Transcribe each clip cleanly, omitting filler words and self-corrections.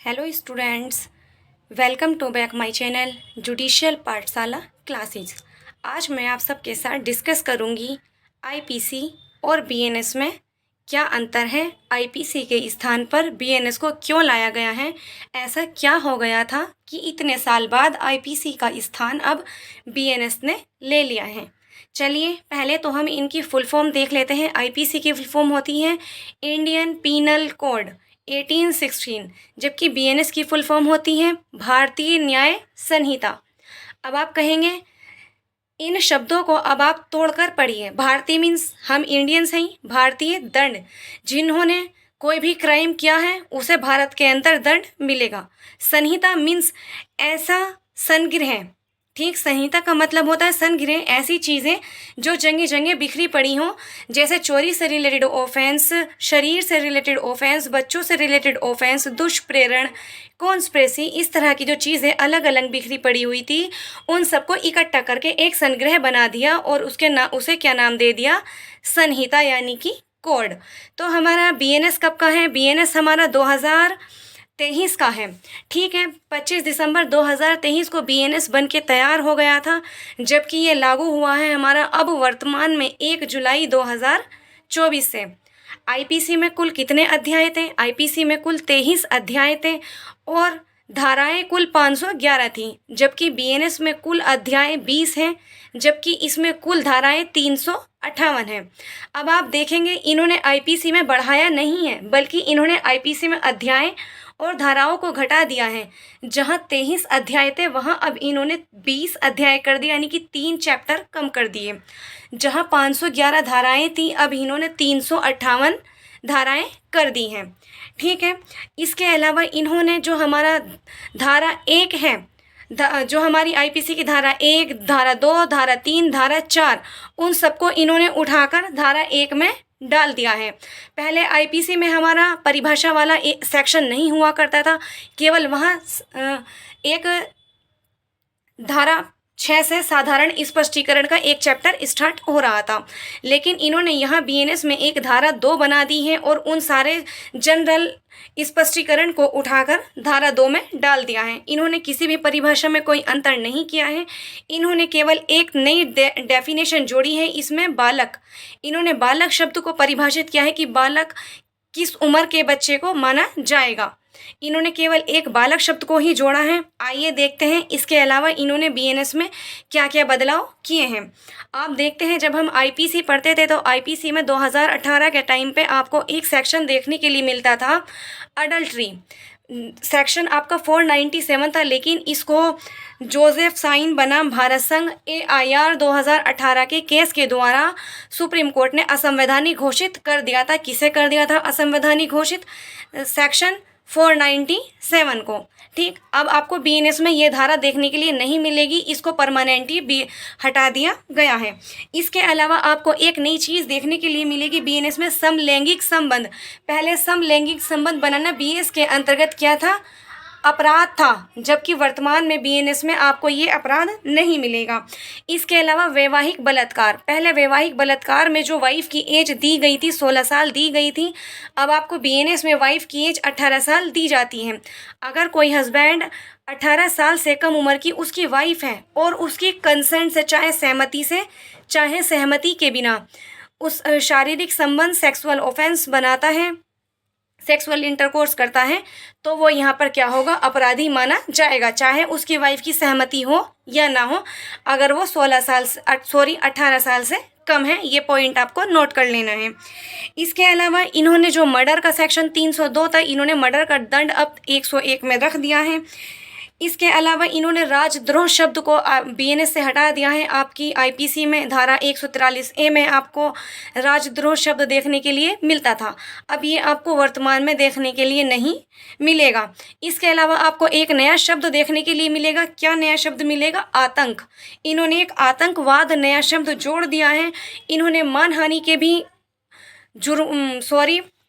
Hello students, welcome to back my channel judicial Pathshala classes. आज मैं आप सबके साथ डिस्कस करूंगी आईपीसी और बीएनएस में क्या अंतर है, आईपीसी के स्थान पर बीएनएस को क्यों लाया गया है, ऐसा क्या हो गया था कि इतने साल बाद आईपीसी का स्थान अब बीएनएस ने ले लिया है। चलिए पहले तो हम इनकी फुल फॉर्म देख लेते हैं। आईपीसी की फुल फॉर्म होती है इंडियन पीनल कोड 1816, जबकि बीएनएस की फुल फॉर्म होती है भारतीय न्याय संहिता। अब आप कहेंगे इन शब्दों को अब आप तोड़कर पढ़िए। भारतीय मीन्स हम इंडियंस हैं, भारतीय दंड, जिन्होंने कोई भी क्राइम किया है उसे भारत के अंदर दंड मिलेगा। संहिता मीन्स ऐसा संग्रह, ठीक, संहिता का मतलब होता है संग्रह, ऐसी चीज़ें जो जगह जगह बिखरी पड़ी हों, जैसे चोरी से रिलेटेड ऑफेंस, शरीर से रिलेटेड ऑफेंस, बच्चों से रिलेटेड ऑफेंस, दुष्प्रेरण, कॉन्स्पिरेसी, इस तरह की जो चीज़ें अलग अलग बिखरी पड़ी हुई थी उन सबको इकट्ठा करके एक संग्रह बना दिया और उसे क्या नाम दे दिया, संहिता, यानी कि कोड। तो हमारा बीएनएस कब का है? बीएनएस हमारा 2023 का है, ठीक है। 25 दिसंबर 2023 को बीएनएस बन के तैयार हो गया था, जबकि ये लागू हुआ है हमारा अब वर्तमान में 1 जुलाई 2024 से। आईपीसी में कुल कितने अध्याय थे? आईपीसी में कुल 23 अध्याय थे और धाराएं कुल 511 थी, जबकि बीएनएस में कुल अध्याय 20 हैं, जबकि इसमें कुल धाराएं 358 हैं। अब आप देखेंगे इन्होंने आईपीसी में बढ़ाया नहीं है, बल्कि इन्होंने आईपीसी में अध्याय और धाराओं को घटा दिया है। जहां 23 अध्याय थे वहां अब इन्होंने 20 अध्याय कर दिया, यानी कि 3 चैप्टर कम कर दिए। जहां 511 धाराएं थी अब इन्होंने 358 धाराएं कर दी हैं, ठीक है। इसके अलावा इन्होंने जो हमारा धारा 1 है, जो हमारी आईपीसी की धारा 1, धारा 2, धारा 3, धारा 4, उन सबको इन्होंने उठाकर धारा 1 में डाल दिया है। पहले आईपीसी में हमारा परिभाषा वाला एक सेक्शन नहीं हुआ करता था, केवल वहाँ एक धारा 6 से साधारण स्पष्टीकरण का एक चैप्टर स्टार्ट हो रहा था, लेकिन इन्होंने यहाँ बीएनएस में एक धारा 2 बना दी है और उन सारे जनरल स्पष्टीकरण को उठाकर धारा 2 में डाल दिया है। इन्होंने किसी भी परिभाषा में कोई अंतर नहीं किया है, इन्होंने केवल एक नई डेफिनेशन जोड़ी है इसमें, बालक। इन्होंने बालक शब्द को परिभाषित किया है कि बालक किस उम्र के बच्चे को माना जाएगा। इन्होंने केवल एक बालक शब्द को ही जोड़ा है। आइए देखते हैं इसके अलावा इन्होंने बीएनएस में क्या क्या बदलाव किए हैं। आप देखते हैं जब हम आईपीसी पढ़ते थे तो आईपीसी में 2018 के टाइम पे आपको एक सेक्शन देखने के लिए मिलता था, अडल्ट्री सेक्शन आपका 497 था, लेकिन इसको जोसेफ साइन बनाम भारत संघ AIR 2018 के केस के द्वारा सुप्रीम कोर्ट ने असंवैधानिक घोषित कर दिया था। किसे कर दिया था असंवैधानिक घोषित? सेक्शन 497 को, ठीक। अब आपको बीएनएस में ये धारा देखने के लिए नहीं मिलेगी, इसको परमानेंटली भी हटा दिया गया है। इसके अलावा आपको एक नई चीज़ देखने के लिए मिलेगी बीएनएस में, समलैंगिक संबंध। पहले समलैंगिक संबंध बनाना बीएस के अंतर्गत क्या था? अपराध था, जबकि वर्तमान में बीएनएस में आपको ये अपराध नहीं मिलेगा। इसके अलावा वैवाहिक बलात्कार, पहले वैवाहिक बलात्कार में जो वाइफ की एज दी गई थी 16 साल दी गई थी, अब आपको बीएनएस में वाइफ की एज 18 साल दी जाती है। अगर कोई हस्बैंड 18 साल से कम उम्र की उसकी वाइफ है और उसकी कंसेंट से, चाहे सहमति से चाहे सहमति के बिना, उस शारीरिक संबंध सेक्सुअल ऑफेंस बनाता है, सेक्सुअल इंटरकोर्स करता है, तो वो यहाँ पर क्या होगा? अपराधी माना जाएगा, चाहे उसकी वाइफ की सहमति हो या ना हो, अगर वो 18 साल से कम है। ये पॉइंट आपको नोट कर लेना है। इसके अलावा इन्होंने जो मर्डर का सेक्शन 302 था, इन्होंने मर्डर का दंड अब 101 में रख दिया है। इसके अलावा इन्होंने राजद्रोह शब्द को बीएनएस से हटा दिया है। आपकी आईपीसी में धारा 143A में आपको राजद्रोह शब्द देखने के लिए मिलता था, अब ये आपको वर्तमान में देखने के लिए नहीं मिलेगा। इसके अलावा आपको एक नया शब्द देखने के लिए मिलेगा। क्या नया शब्द मिलेगा? आतंक। इन्होंने एक आतंकवाद नया शब्द जोड़ दिया है। इन्होंने मानहानि के भी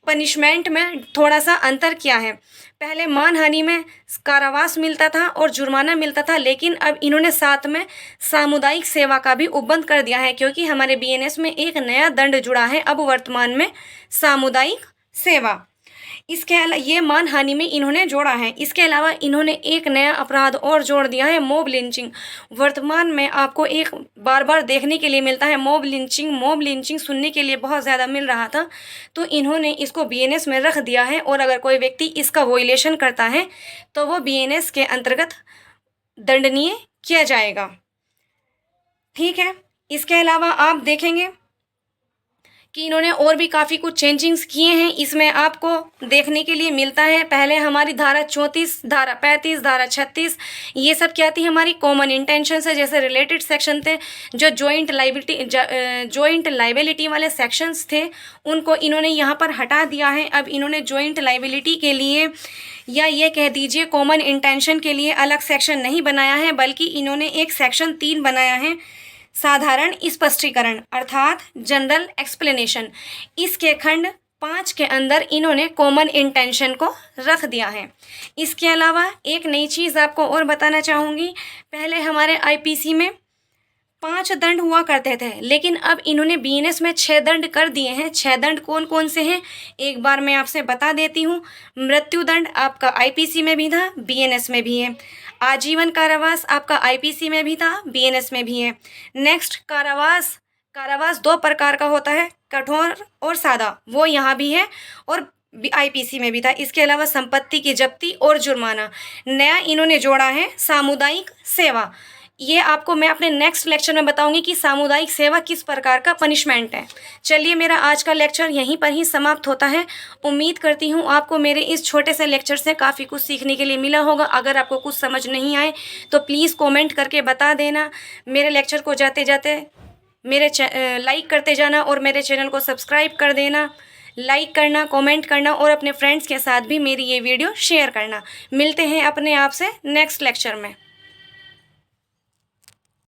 पनिशमेंट में थोड़ा सा अंतर किया है। पहले मानहानि में कारावास मिलता था और जुर्माना मिलता था, लेकिन अब इन्होंने साथ में सामुदायिक सेवा का भी उपबंध कर दिया है, क्योंकि हमारे बीएनएस में एक नया दंड जुड़ा है अब वर्तमान में, सामुदायिक सेवा। इसके ये मानहानि में इन्होंने जोड़ा है। इसके अलावा इन्होंने एक नया अपराध और जोड़ दिया है, मॉब लिंचिंग। वर्तमान में आपको एक बार बार देखने के लिए मिलता है मॉब लिंचिंग। मॉब लिंचिंग सुनने के लिए बहुत ज़्यादा मिल रहा था, तो इन्होंने इसको बीएनएस में रख दिया है और अगर कोई व्यक्ति इसका वोलेशन करता है तो वो बीएनएस के अंतर्गत दंडनीय किया जाएगा। ठीक है, इसके अलावा आप देखेंगे कि इन्होंने और भी काफ़ी कुछ चेंजिंग्स किए हैं। इसमें आपको देखने के लिए मिलता है, पहले हमारी धारा 34, धारा 35, धारा 36, ये सब क्या थी, हमारी कॉमन इंटेंशन से जैसे रिलेटेड सेक्शन थे। जो जॉइंट लाइबिलिटी वाले सेक्शंस थे उनको इन्होंने यहाँ पर हटा दिया है। अब इन्होंने जॉइंट लाइबिलिटी के लिए या ये कह दीजिए कॉमन इंटेंशन के लिए अलग सेक्शन नहीं बनाया है, बल्कि इन्होंने एक सेक्शन 3 बनाया है, साधारण स्पष्टीकरण अर्थात जनरल एक्सप्लेनेशन। इसके खंड 5 के अंदर इन्होंने कॉमन इंटेंशन को रख दिया है। इसके अलावा एक नई चीज़ आपको और बताना चाहूँगी, पहले हमारे आईपीसी में 5 दंड हुआ करते थे, लेकिन अब इन्होंने बीएनएस में 6 दंड कर दिए हैं। 6 दंड कौन कौन से हैं एक बार मैं आपसे बता देती हूँ। मृत्यु दंड आपका आईपीसी में भी था, बीएनएस में भी है। आजीवन कारावास आपका आईपीसी में भी था, बीएनएस में भी है। नेक्स्ट कारावास 2 प्रकार का होता है, कठोर और सादा, वो यहाँ भी है और आईपीसी में भी था। इसके अलावा संपत्ति की जब्ती और जुर्माना। नया इन्होंने जोड़ा है सामुदायिक सेवा। ये आपको मैं अपने नेक्स्ट लेक्चर में बताऊंगी कि सामुदायिक सेवा किस प्रकार का पनिशमेंट है। चलिए, मेरा आज का लेक्चर यहीं पर ही समाप्त होता है। उम्मीद करती हूँ आपको मेरे इस छोटे से लेक्चर से काफ़ी कुछ सीखने के लिए मिला होगा। अगर आपको कुछ समझ नहीं आए तो प्लीज़ कमेंट करके बता देना। मेरे लेक्चर को जाते जाते लाइक करते जाना और मेरे चैनल को सब्सक्राइब कर देना। लाइक करना, कमेंट करना और अपने फ्रेंड्स के साथ भी मेरी ये वीडियो शेयर करना। मिलते हैं अपने आप से नेक्स्ट लेक्चर में।